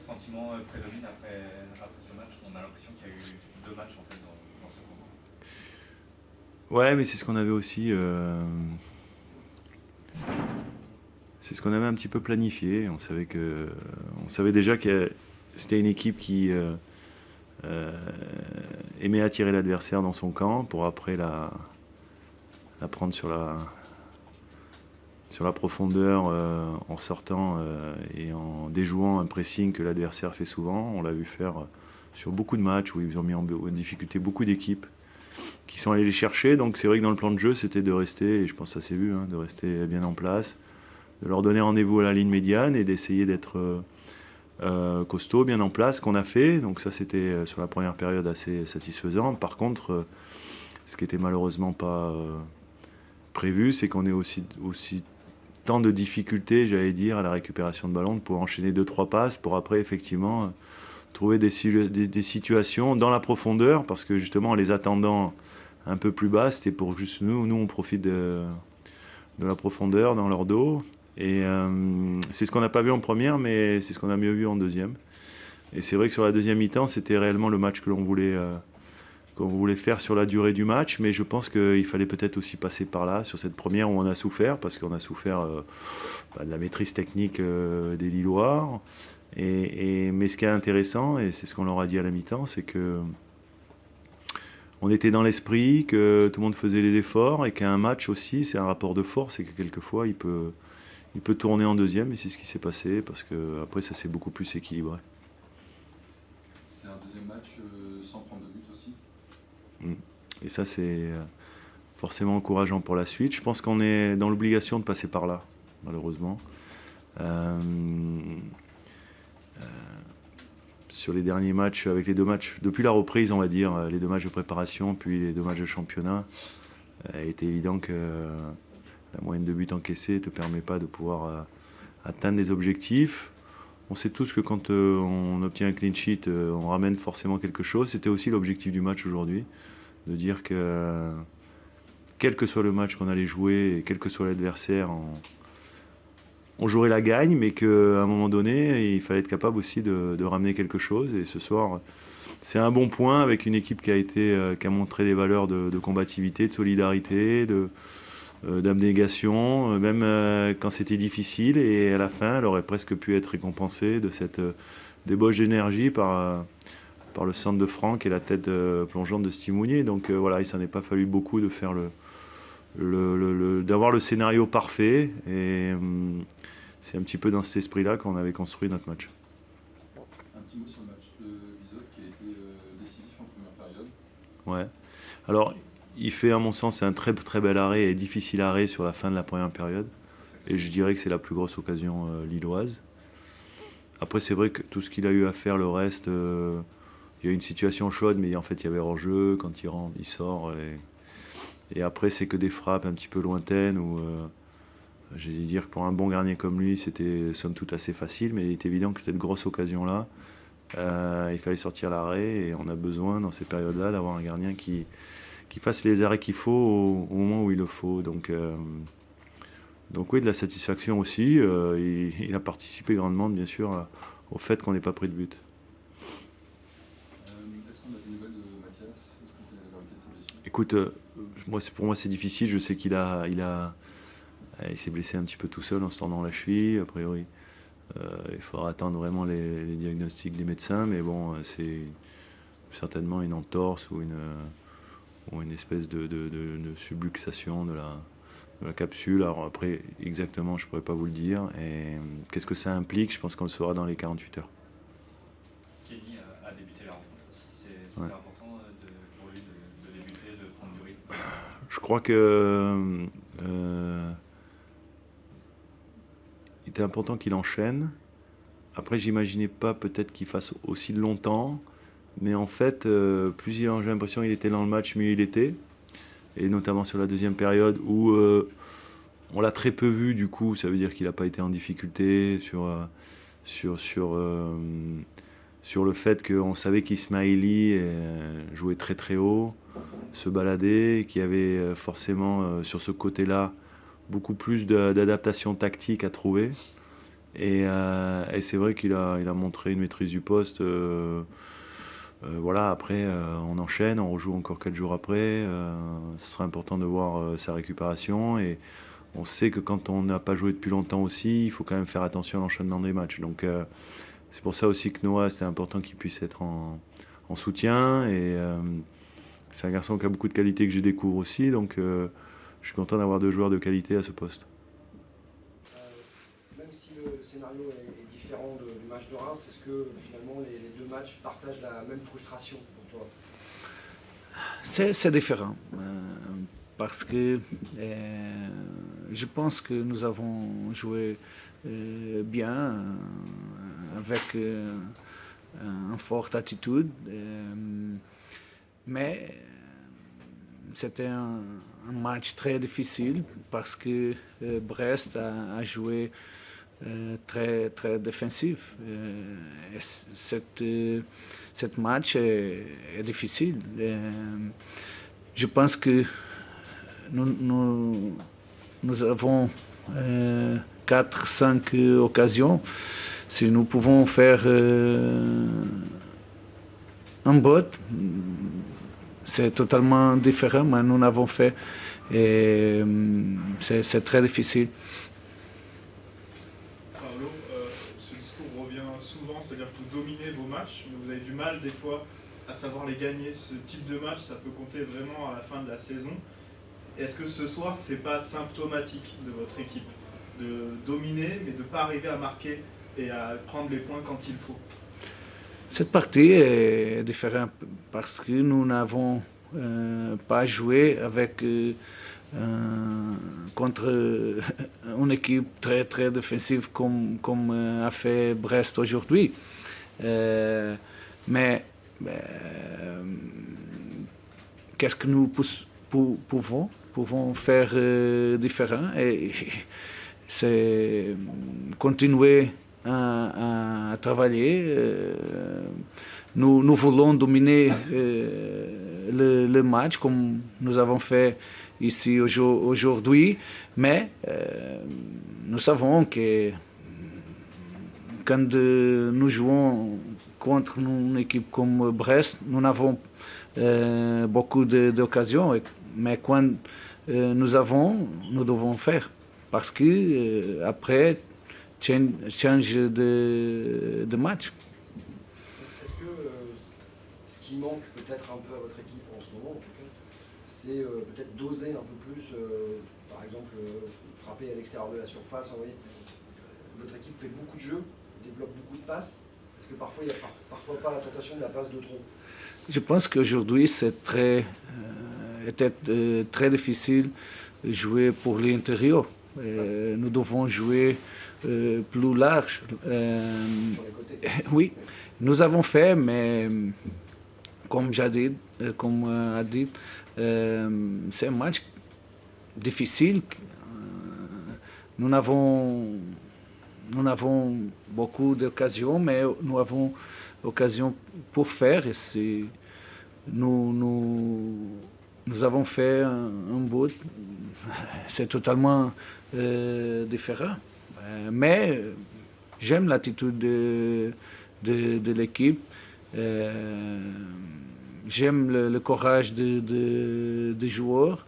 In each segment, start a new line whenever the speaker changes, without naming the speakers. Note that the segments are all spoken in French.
sentiment prédomine après ce match? On a l'impression qu'il y a eu deux matchs en fait dans ce combat.
Ouais, mais c'est ce qu'on avait aussi. C'est ce qu'on avait un petit peu planifié. On savait déjà que c'était une équipe qui aimait attirer l'adversaire dans son camp pour après la prendre sur la profondeur en sortant et en déjouant un pressing que l'adversaire fait souvent. On l'a vu faire sur beaucoup de matchs où ils ont mis en difficulté beaucoup d'équipes qui sont allés les chercher. Donc c'est vrai que dans le plan de jeu, c'était de rester, et je pense que ça s'est vu, de rester bien en place, de leur donner rendez-vous à la ligne médiane et d'essayer d'être costaud, bien en place, qu'on a fait. Donc ça, c'était sur la première période assez satisfaisant. Par contre, ce qui était malheureusement pas prévu, c'est qu'on ait aussi tant de difficultés, j'allais dire, à la récupération de ballon, pour enchaîner 2-3 passes, pour après effectivement trouver des situations dans la profondeur, parce que justement en les attendant un peu plus bas, c'était pour juste nous on profite de la profondeur dans leur dos, et c'est ce qu'on n'a pas vu en première, mais c'est ce qu'on a mieux vu en deuxième. Et c'est vrai que sur la deuxième mi-temps, c'était réellement le match qu'on voulait faire sur la durée du match, mais je pense qu'il fallait peut-être aussi passer par là, sur cette première où on a souffert, parce qu'on a souffert de la maîtrise technique des Lillois. Mais ce qui est intéressant, et c'est ce qu'on leur a dit à la mi-temps, c'est que on était dans l'esprit, que tout le monde faisait les efforts, et qu'un match aussi, c'est un rapport de force, et que quelquefois, il peut tourner en deuxième, et c'est ce qui s'est passé, parce que après ça s'est beaucoup plus équilibré.
C'est un deuxième match sans prendre de but aussi.
Et ça, c'est forcément encourageant pour la suite. Je pense qu'on est dans l'obligation de passer par là, malheureusement. Sur les derniers matchs, avec les deux matchs, depuis la reprise, on va dire, les deux matchs de préparation, puis les deux matchs de championnat, il était évident que la moyenne de buts encaissés ne te permet pas de pouvoir atteindre des objectifs. On sait tous que quand on obtient un clean sheet, on ramène forcément quelque chose. C'était aussi l'objectif du match aujourd'hui, de dire que quel que soit le match qu'on allait jouer, et quel que soit l'adversaire, on jouerait la gagne, mais qu'à un moment donné, il fallait être capable aussi de ramener quelque chose. Et ce soir, c'est un bon point avec une équipe qui a montré des valeurs de combativité, de solidarité, d'abnégation, même quand c'était difficile. Et à la fin, elle aurait presque pu être récompensée de cette débauche d'énergie par le centre de Franck et la tête plongeante de Stimounier. Donc voilà, il s'en est pas fallu beaucoup de faire d'avoir le scénario parfait. Et c'est un petit peu dans cet esprit-là qu'on avait construit notre match.
Un petit mot sur le match de Vizot qui a été décisif en première période.
Ouais. Alors, il fait, à mon sens, un très très bel arrêt et difficile arrêt sur la fin de la première période. Et je dirais que c'est la plus grosse occasion lilloise. Après, c'est vrai que tout ce qu'il a eu à faire, le reste, il y a une situation chaude, mais en fait, il y avait hors-jeu. Quand il rentre, il sort. Et après, c'est que des frappes un petit peu lointaines où j'ai dit dire que pour un bon gardien comme lui, c'était somme toute assez facile, mais il est évident que cette grosse occasion-là, il fallait sortir l'arrêt, et on a besoin dans ces périodes-là d'avoir un gardien qui fasse les arrêts qu'il faut au moment où il le faut. Donc oui, de la satisfaction aussi. Il a participé grandement, bien sûr, au fait qu'on n'ait pas pris de but.
Est-ce qu'on a des nouvelles de Mathias? Est-ce qu'on connaît la gravité de sa blessure?
Écoute, pour moi c'est difficile. Je sais qu'il s'est blessé un petit peu tout seul en se tendant la cheville. A priori, il faudra attendre vraiment les diagnostics des médecins. Mais bon, c'est certainement une entorse ou une espèce de subluxation de la capsule. Alors après, exactement, je ne pourrais pas vous le dire. Et qu'est-ce que ça implique? Je pense qu'on le saura dans les 48 heures.
Kenny a débuté la rencontre aussi. C'était important pour lui de débuter, de prendre du rythme.
Je crois que il était important qu'il enchaîne. Après, j'imaginais pas peut-être qu'il fasse aussi longtemps. Mais en fait, j'ai l'impression qu'il était dans le match, mieux il était. Et notamment sur la deuxième période où on l'a très peu vu, du coup, ça veut dire qu'il n'a pas été en difficulté sur le fait qu'on savait qu'Ismaïli jouait très très haut, se baladait, qu'il y avait forcément sur ce côté-là beaucoup plus d'adaptation tactique à trouver. Et c'est vrai qu'il a montré une maîtrise du poste. Voilà, après, on enchaîne, on rejoue encore 4 jours après. Ce sera important de voir sa récupération. Et on sait que quand on n'a pas joué depuis longtemps aussi, il faut quand même faire attention à l'enchaînement des matchs. Donc c'est pour ça aussi que Noah, c'était important qu'il puisse être en soutien. Et c'est un garçon qui a beaucoup de qualités que je découvre aussi. Donc je suis content d'avoir 2 joueurs de qualité à ce poste.
Même si le scénario est différent du match de Reims, est-ce que finalement les 2 matchs partagent la même frustration pour toi?
C'est différent parce que je pense que nous avons joué bien avec une forte attitude, mais c'était un match très difficile parce que Brest a joué très, très défensif. Et cette match est difficile. Je pense que nous avons 4-5 occasions. Si nous pouvons faire un but, c'est totalement différent, mais nous l'avons fait et c'est très difficile.
Paolo, ce discours revient souvent, c'est-à-dire que vous dominez vos matchs, mais vous avez du mal des fois à savoir les gagner. Ce type de match, ça peut compter vraiment à la fin de la saison. Est-ce que ce soir, c'est pas symptomatique de votre équipe de dominer, mais de ne pas arriver à marquer et à prendre les points quand il faut?
Cette partie est différente parce que nous n'avons pas joué avec contre une équipe très très défensive comme a fait Brest aujourd'hui. Mais qu'est-ce que nous pouvons faire différent? Et c'est continuer à travailler. Nous voulons dominer le match comme nous avons fait ici aujourd'hui, mais nous savons que quand nous jouons contre une équipe comme Brest, nous avons beaucoup d'occasions, mais quand nous devons faire. Parce que après, change de match.
Est-ce que ce qui manque peut-être un peu à votre équipe en ce moment, en tout cas, c'est peut-être d'oser un peu plus, par exemple, frapper à l'extérieur de la surface? Votre équipe fait beaucoup de jeux, développe beaucoup de passes. Est-ce que parfois il n'y a parfois pas la tentation de la passe de trop?
Je pense qu'aujourd'hui, était très difficile de jouer pour l'intérieur. Nous devons jouer plus large.
Sur les côtés.
Oui, nous avons fait, mais comme a dit, c'est un match difficile. Nous avons beaucoup d'occasions, mais nous avons l'occasion pour faire. Et nous avons fait un but. C'est totalement différent. Mais j'aime l'attitude de l'équipe. J'aime le courage des joueurs.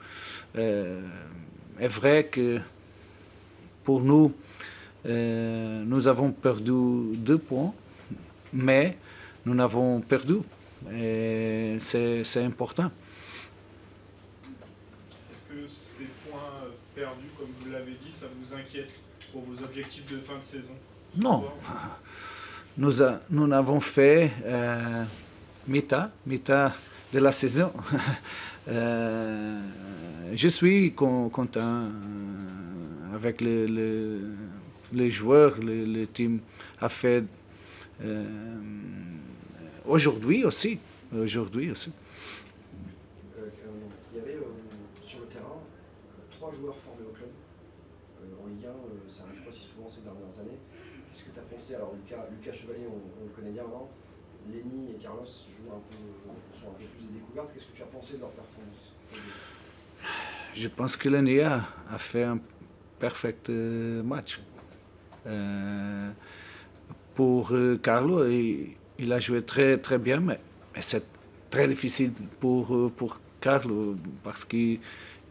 Est vrai que pour nous, nous avons perdu 2 points, mais nous avons perdu. Et c'est important.
Est-ce que ces points perdus, comme vous l'avez dit, ça vous inquiète pour vos objectifs de fin de saison?
Non. Nous avons fait mi-temps de la saison. Je suis content avec les joueurs, le team a fait aujourd'hui aussi.
Il y avait sur le terrain 3 joueurs formés au club. En Ligue 1, ça n'arrive pas si souvent ces dernières années. Qu'est-ce que tu as pensé? Alors Lucas Chevalier, on le connaît bien maintenant. Lenny et Carlos sont un peu plus des découvertes. Qu'est-ce que tu as pensé de leur performance?
Je pense que Lenny a fait un parfait match. Pour Carlo, il a joué très très bien, mais c'est très difficile pour Carlo parce qu'il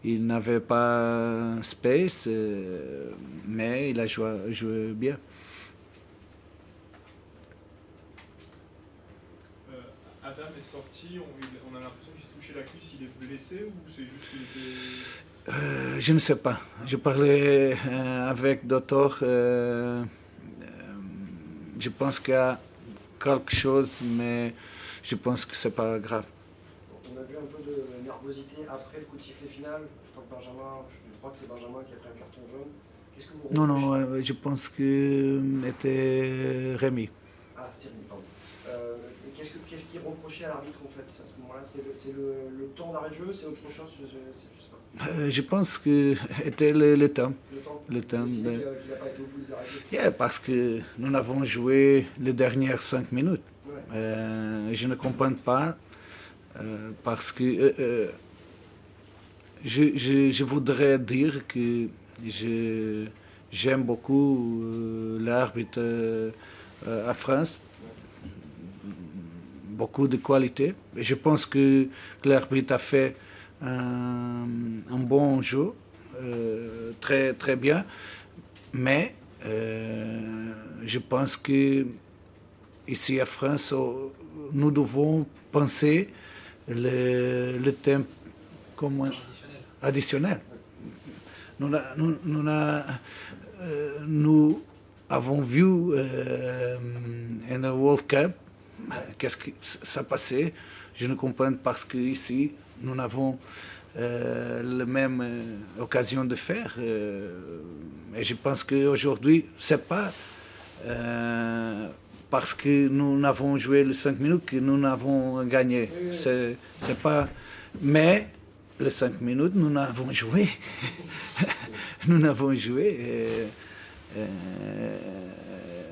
n'avait pas space, mais il a joué bien.
Adam est sorti, on a l'impression qu'il se touchait la cuisse, il est blessé ou c'est juste qu'il était...
Je ne sais pas. Je parlais avec docteur. Je pense qu'il y a quelque chose, mais je pense que c'est pas grave.
On a vu un peu de nervosité après le coup de sifflet final. Je crois que c'est Benjamin qui a pris un carton jaune. Qu'est-ce que vous
Non, je pense que était remis.
Ah, c'était remis, pardon. Qu'est-ce qui est reproché à l'arbitre en fait à ce moment-là? C'est le temps d'arrêt de jeu, c'est autre chose, je sais pas.
Je pense que c'était le temps.
Le temps.
Le temps.
Qu'il n'a pas été au bout des arrêts de jeu.
Yeah, parce que nous avons joué les dernières 5 minutes.
Ouais.
Je ne comprends pas parce que je voudrais dire que j'aime beaucoup l'arbitre à France. Beaucoup de qualité. Et je pense que l'arbitre a fait un bon jeu, très, très bien. Mais je pense que ici à France, nous devons penser le temps comme additionnel. Nous avons vu en World Cup qu'est-ce qui s'est passé. Je ne comprends pas parce qu'ici, nous avons la même occasion de faire. Et je pense qu'aujourd'hui, ce n'est pas parce que nous avons joué les 5 minutes que nous avons gagné. C'est pas... Mais les 5 minutes, nous avons joué. Nous avons joué.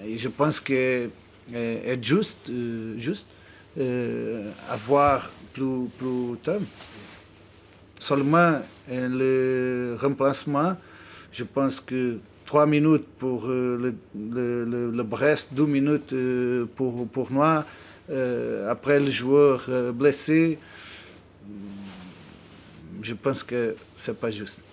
Et je pense que est juste avoir plus temps. Seulement le remplacement, je pense que 3 minutes pour le Brest, 2 minutes pour nous. Après le joueur blessé, je pense que c'est pas juste.